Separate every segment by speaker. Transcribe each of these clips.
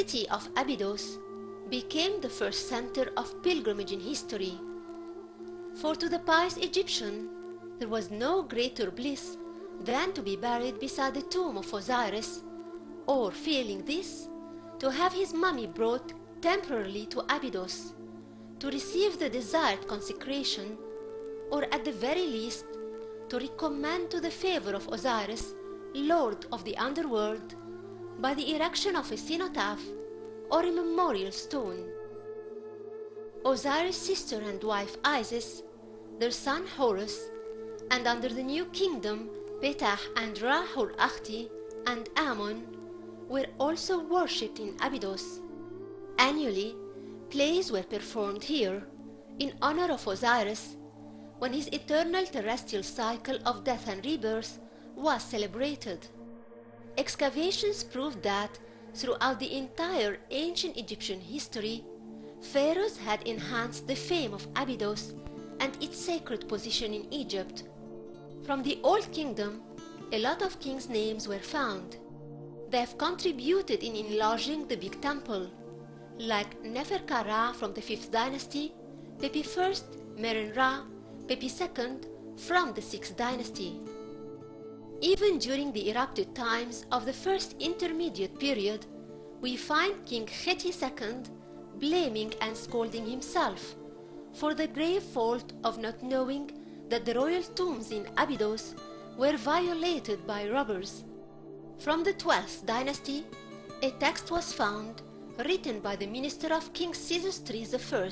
Speaker 1: city of Abydos became the first center of pilgrimage in history. For to the pious Egyptian, there was no greater bliss than to be buried beside the tomb of Osiris, or, failing this, to have his mummy brought temporarily to Abydos to receive the desired consecration, or at the very least to recommend to the favor of Osiris, Lord of the underworld, by the erection of a cenotaph or a memorial stone. Osiris' sister and wife Isis, their son Horus, and under the new kingdom Petah and Ra-Hur-Akhti and Ammon were also worshipped in Abydos. Annually, plays were performed here in honor of Osiris when his eternal terrestrial cycle of death and rebirth was celebrated. Excavations proved that throughout the entire ancient Egyptian history, pharaohs had enhanced the fame of Abydos and its sacred position in Egypt. From the Old Kingdom, a lot of kings' names were found. They have contributed in enlarging the big temple, like Neferkara from the 5th dynasty, Pepi I, Meren-Ra, Pepi II from the 6th dynasty. Even during the erupted times of the first intermediate period, we find King Kheti II blaming and scolding himself for the grave fault of not knowing that the royal tombs in Abydos were violated by robbers. From the 12th dynasty, a text was found written by the minister of King Sesostris I,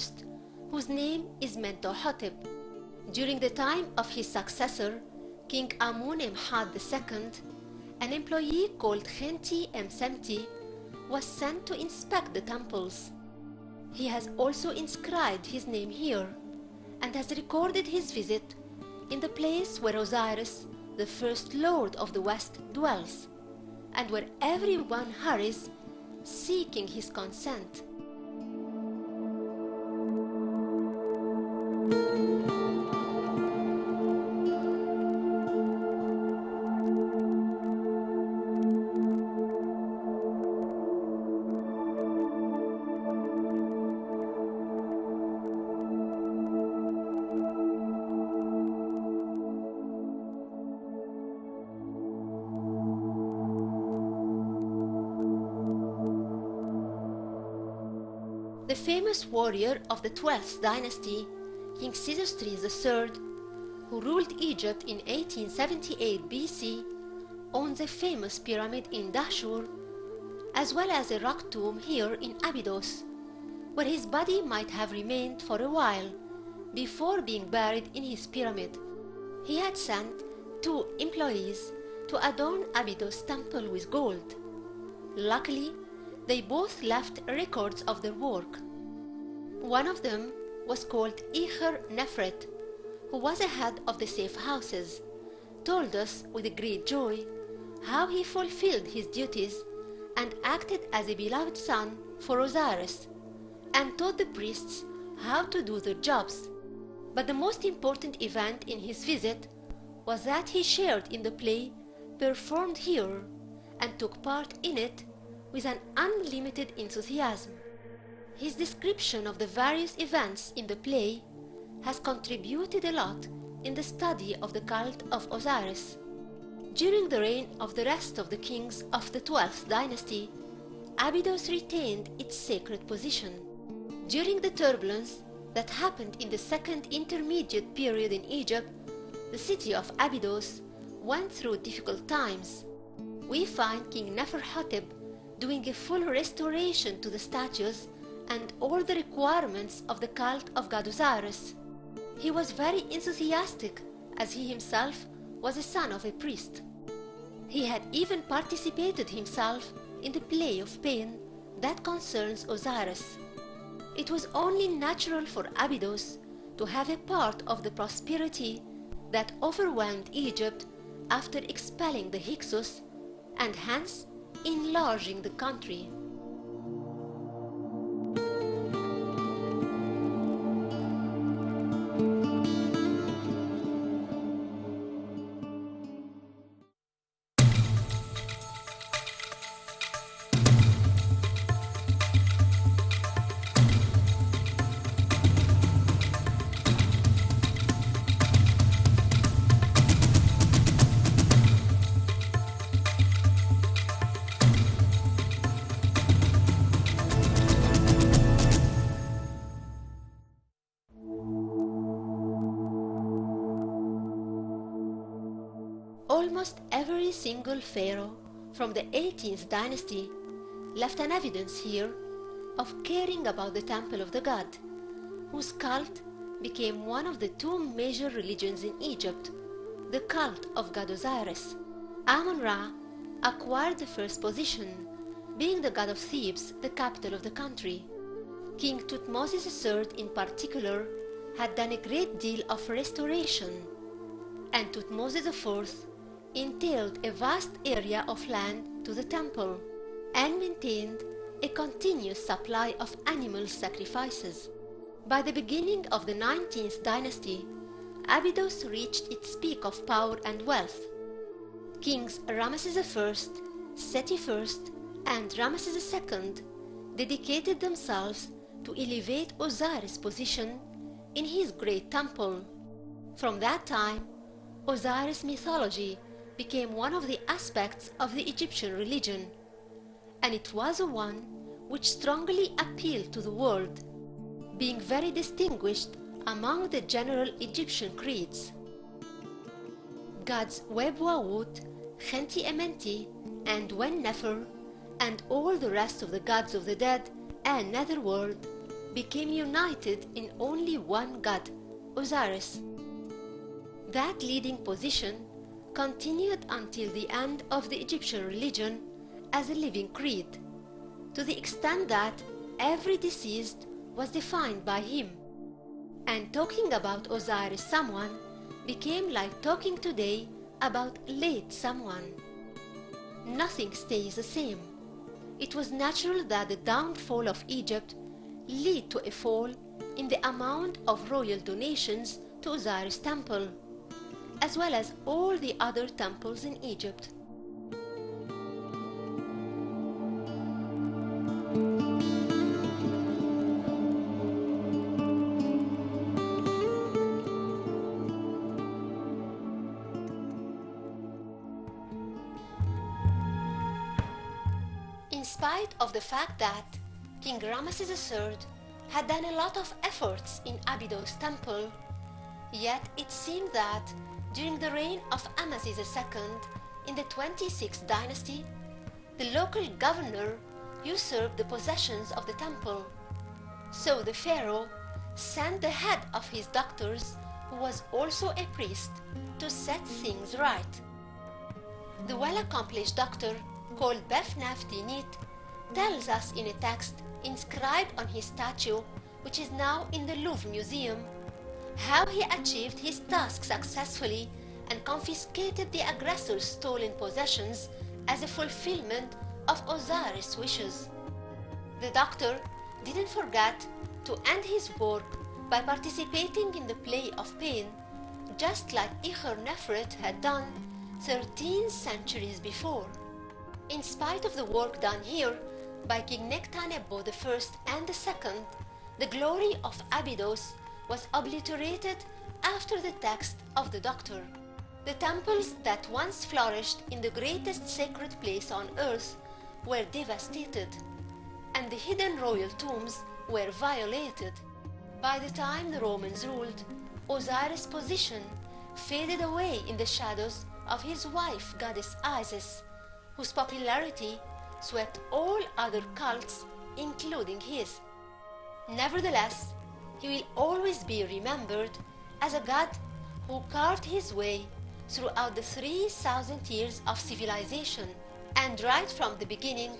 Speaker 1: whose name is Mentuhotep. During the time of his successor, King Amun-Imhad II, an employee called Khenti Msemti was sent to inspect the temples. He has also inscribed his name here and has recorded his visit in the place where Osiris, the first lord of the West, dwells, and where everyone hurries seeking his consent. The famous warrior of the 12th dynasty, King Sesostris III, who ruled Egypt in 1878 BC, owns a famous pyramid in Dahshur, as well as a rock tomb here in Abydos, where his body might have remained for a while before being buried in his pyramid. He had sent 2 employees to adorn Abydos' temple with gold. Luckily, they both left records of their work. One of them was called Icher Nefret, who was a head of the safe houses, told us with great joy how he fulfilled his duties and acted as a beloved son for Osiris, and taught the priests how to do their jobs. But the most important event in his visit was that he shared in the play performed here and took part in it with an unlimited enthusiasm. His description of the various events in the play has contributed a lot in the study of the cult of Osiris. During the reign of the rest of the kings of the 12th dynasty, Abydos retained its sacred position. During the turbulence that happened in the second intermediate period in Egypt, the city of Abydos went through difficult times. We find King Neferhotep doing a full restoration to the statues and all the requirements of the cult of God Osiris. He was very enthusiastic, as he himself was a son of a priest. He had even participated himself in the play of pain that concerns Osiris. It was only natural for Abydos to have a part of the prosperity that overwhelmed Egypt after expelling the Hyksos and hence enlarging the country. almost every single pharaoh from the 18th dynasty left an evidence here of caring about the temple of the god, whose cult became one of the two major religions in Egypt, the cult of god Osiris. Amun-Ra acquired the first position, being the god of Thebes, the capital of the country. King Thutmose III in particular had done a great deal of restoration, and Thutmose IV entailed a vast area of land to the temple and maintained a continuous supply of animal sacrifices. By the beginning of the 19th dynasty, Abydos reached its peak of power and wealth. Kings Ramesses I, Seti I, and Ramesses II dedicated themselves to elevate Osiris' position in his great temple. From that time, Osiris mythology became one of the aspects of the Egyptian religion, and it was one which strongly appealed to the world, being very distinguished among the general Egyptian creeds. Gods Web-Wawut, Khenti-Amenti, and Wen-Nefer, and all the rest of the gods of the dead and netherworld became united in only one god, Osiris. That leading position continued until the end of the Egyptian religion as a living creed, to the extent that every deceased was defined by him, and talking about Osiris someone became like talking today about late someone. Nothing stays the same. It was natural that the downfall of Egypt lead to a fall in the amount of royal donations to Osiris' temple, as well as all the other temples in Egypt. In spite of the fact that King Ramesses III had done a lot of efforts in Abydos' temple, yet it seemed that during the reign of Amasis II in the 26th dynasty, the local governor usurped the possessions of the temple. So the pharaoh sent the head of his doctors, who was also a priest, to set things right. The well-accomplished doctor, called Bef-Nefti-Nit, tells us in a text inscribed on his statue, which is now in the Louvre Museum, how he achieved his task successfully and confiscated the aggressor's stolen possessions as a fulfillment of Osiris' wishes. The doctor didn't forget to end his work by participating in the play of pain, just like Ikher-Nefret had done 13 centuries before. In spite of the work done here by King Nectanebo I and II, the glory of Abydos was obliterated after the text of the doctor. The temples that once flourished in the greatest sacred place on earth were devastated, and the hidden royal tombs were violated. By the time the Romans ruled, Osiris' position faded away in the shadows of his wife, goddess Isis, whose popularity swept all other cults, including his. Nevertheless, he will always be remembered as a god who carved his way throughout the 3,000 years of civilization, and right from the beginning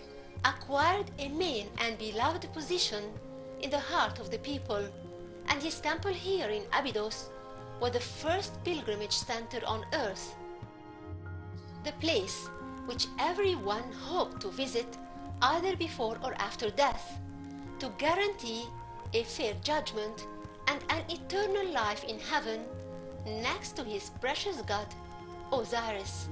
Speaker 1: acquired a main and beloved position in the heart of the people, and his temple here in Abydos was the first pilgrimage center on earth. The place which everyone hoped to visit either before or after death, to guarantee a fair judgment and an eternal life in heaven next to his precious god, Osiris.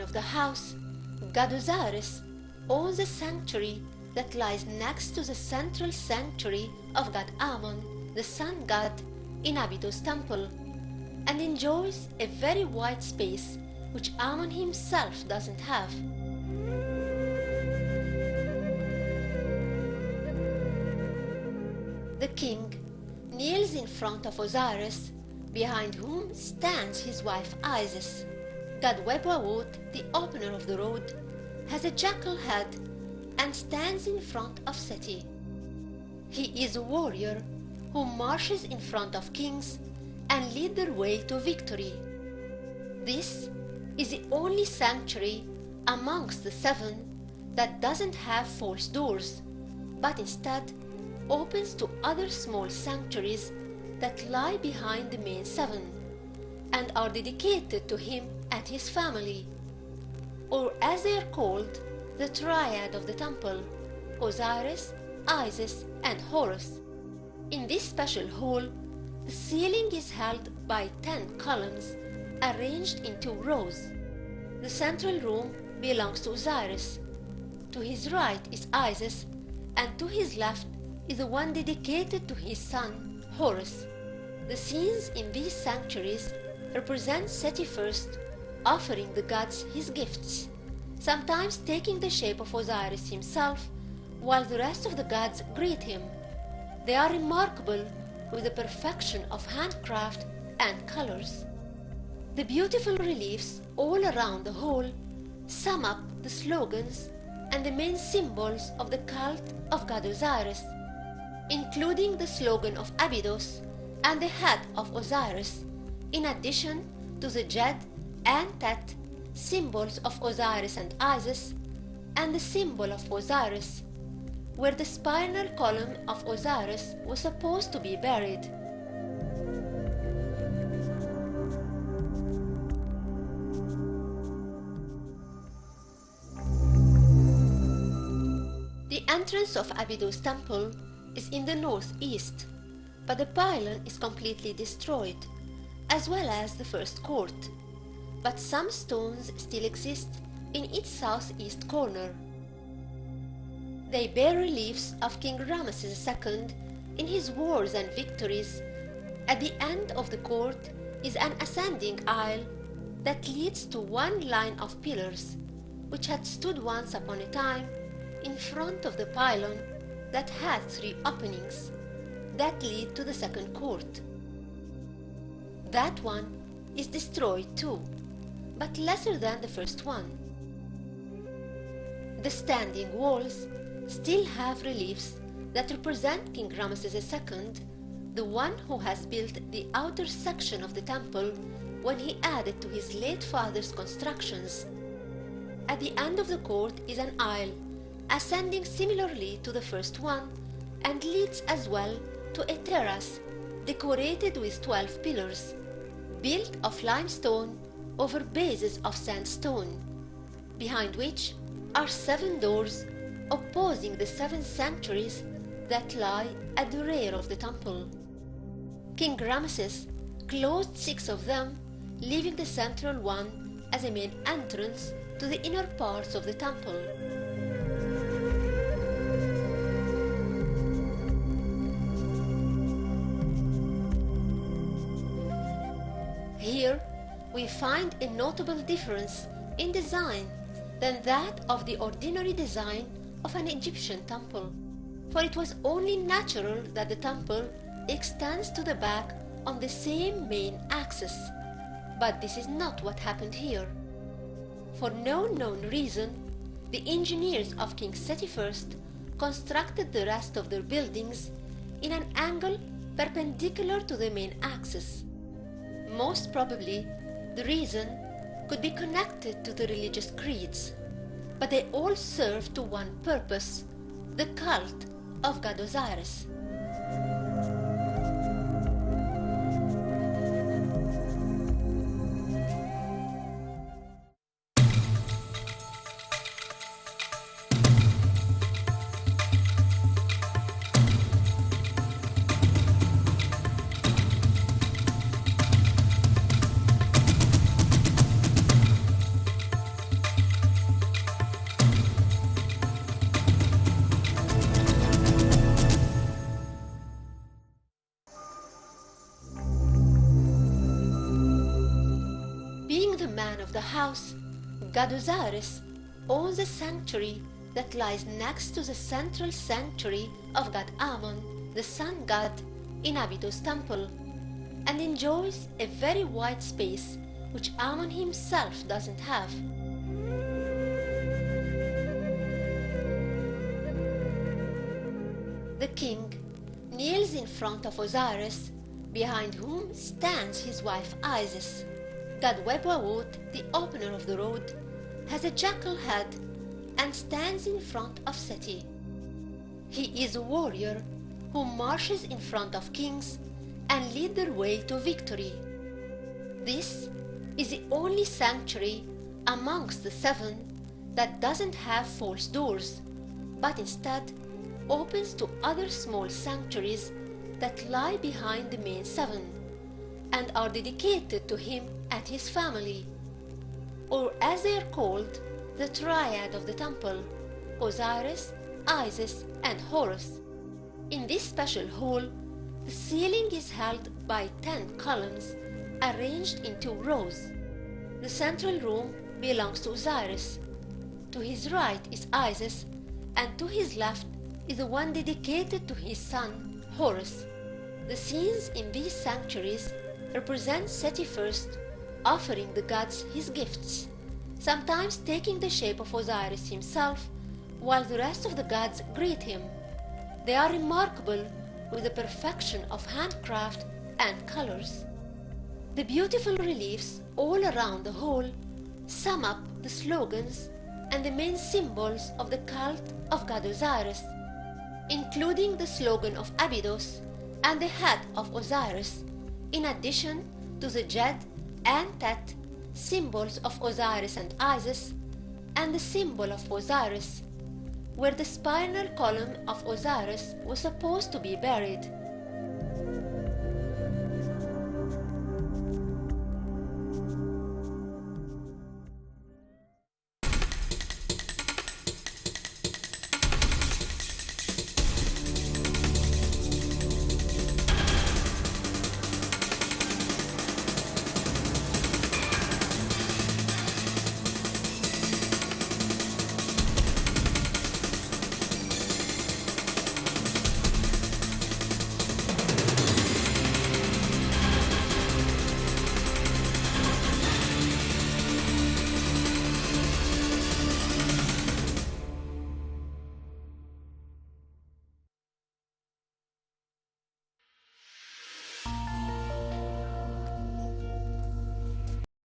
Speaker 1: man of the house, god Osiris, owns a sanctuary that lies next to the central sanctuary of god Ammon, the sun god, in Abydos temple, and enjoys a very wide space which Ammon himself doesn't have. The king kneels in front of Osiris, behind whom stands his wife Isis. God Webawut, the opener of the road, has a jackal head and stands in front of Seti. He is a warrior who marches in front of kings and leads their way to victory. This is the only sanctuary amongst the 7 that doesn't have false doors, but instead opens to other small sanctuaries that lie behind the main 7 and are dedicated to him and his family, or as they are called, the triad of the temple: Osiris, Isis, and Horus. In this special hall, the ceiling is held by 10 columns arranged in 2 rows. The central room belongs to Osiris. To his right is Isis, and to his left is the one dedicated to his son, Horus. The scenes in these sanctuaries represent Seti first offering the gods his gifts, sometimes taking the shape of Osiris himself, while the rest of the gods greet him. They are remarkable with the perfection of handcraft and colors. The beautiful reliefs all around the hall sum up the slogans and the main symbols of the cult of god Osiris, including the slogan of Abydos and the head of Osiris, in addition to the Jed and Tet, symbols of Osiris and Isis, and the symbol of Osiris, where the spinal column of Osiris was supposed to be buried. The entrance of Abydos temple is in the northeast, but the pylon is completely destroyed, as well as the first court, but some stones still exist in its southeast corner. They bear reliefs of King Ramesses II in his wars and victories. At the end of the court is an ascending aisle that leads to one line of pillars, which had stood once upon a time in front of the pylon that had 3 openings that lead to the second court. That one is destroyed too, but lesser than the first one. The standing walls still have reliefs that represent King Ramesses II, the one who has built the outer section of the temple when he added to his late father's constructions. At the end of the court is an aisle, ascending similarly to the first one, and leads as well to a terrace decorated with 12 pillars, built of limestone over bases of sandstone, behind which are 7 doors opposing the 7 sanctuaries that lie at the rear of the temple. King Ramesses closed 6 of them, leaving the central one as a main entrance to the inner parts of the temple. Here we find a notable difference in design than that of the ordinary design of an Egyptian temple, for it was only natural that the temple extends to the back on the same main axis, but this is not what happened here. For no known reason, the engineers of King Seti I constructed the rest of their buildings in an angle perpendicular to the main axis. Most probably, the reason could be connected to the religious creeds, but they all serve to one purpose: the cult of god Osiris. of the house, god Osiris, owns a sanctuary that lies next to the central sanctuary of god Ammon, the sun god, in Abydos temple, and enjoys a very wide space which Ammon himself doesn't have. The king kneels in front of Osiris, behind whom stands his wife Isis. God Webawut, the opener of the road, has a jackal head and stands in front of Seti. He is a warrior who marches in front of kings and leads their way to victory. This is the only sanctuary amongst the 7 that doesn't have false doors, but instead opens to other small sanctuaries that lie behind the main 7 and are dedicated to him and his family, or as they are called, the triad of the temple: Osiris, Isis, and Horus. In this special hall, the ceiling is held by 10 columns arranged in 2 rows. The central room belongs to Osiris. To his right is Isis, and to his left is the one dedicated to his son, Horus. The scenes in these sanctuaries represent Seti first offering the gods his gifts, sometimes taking the shape of Osiris himself, while the rest of the gods greet him. They are remarkable with the perfection of handcraft and colors. The beautiful reliefs all around the hall sum up the slogans and the main symbols of the cult of god Osiris, including the slogan of Abydos and the head of Osiris, in addition to the Jed and Tet, symbols of Osiris and Isis, and the symbol of Osiris, where the spinal column of Osiris was supposed to be buried.